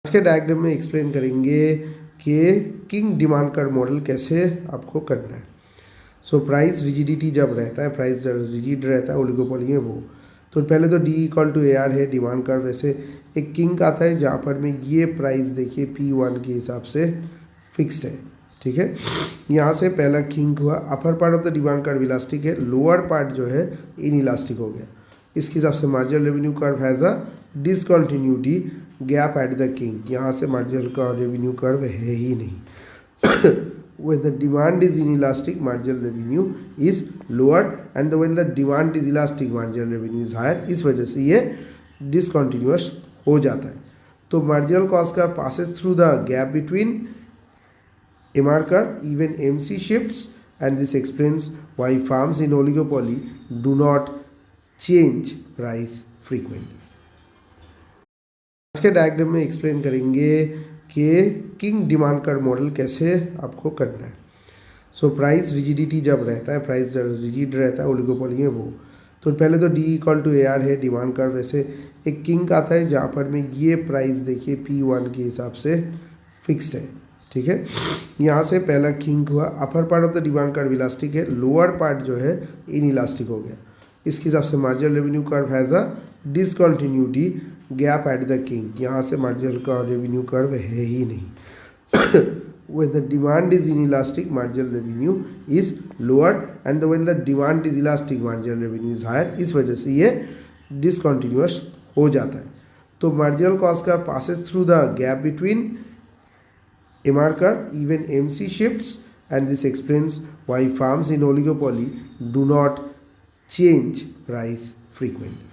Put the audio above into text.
आज के डायग्राम में एक्सप्लेन करेंगे कि किंग डिमांड कर्व मॉडल कैसे आपको करना है। सो प्राइस रिजिडिटी जब रहता है, प्राइस जब रिजिड रहता है ओलिगोपोली में वो, तो पहले तो D equal to A R है डिमांड कर्व। वैसे एक किंग आता है जहाँ पर में ये प्राइस देखिए P1 के हिसाब से फिक्स है, ठीक है। यहाँ से पहला किंग हुआ, upper part of the demand curve elastic है, लोअर पार्ट जो है इन इलास्टिक हो गया। इसके हिसाब से marginal revenue curve has a discontinuity gap at the king. यहाँ से मार्जिनल का रेवेन्यू कर्व है ही नहीं। when the demand is inelastic, marginal revenue is lower, and when the demand is elastic, marginal revenue is higher। इस वजह से ये discontinuous हो जाता है। तो marginal cost curve passes through the gap between MR curve, even MC shifts, and this explains why firms in oligopoly do not change price frequently। आज के डायग्राम में एक्सप्लेन करेंगे कि किंग डिमांड कर्व मॉडल कैसे आपको करना है। So price rigidity जब रहता है, प्राइस जब रिजिड रहता है ओलिगोपोली में वो, तो पहले तो D equal to A R है डिमांड कर्व। वैसे एक किंग आता है जहाँ पर में ये प्राइस देखिए P1 के हिसाब से फिक्स है, ठीक है। यहाँ से पहला किंग हुआ, upper part of the demand curve elastic है, लोअर पार्ट जो है इन इलास्टिक हो गया। इसके हिसाब से marginal revenue curve has a discontinuity gap at the king. यहाँ से मार्जिनल का रेवेन्यू कर्व है ही नहीं। when the demand is inelastic, marginal revenue is lower, and when the demand is elastic, marginal revenue is higher। इस वजह से ये discontinuous हो जाता है। तो marginal cost curve passes through the gap between MR curve, even MC shifts, and this explains why firms in oligopoly do not change price frequently।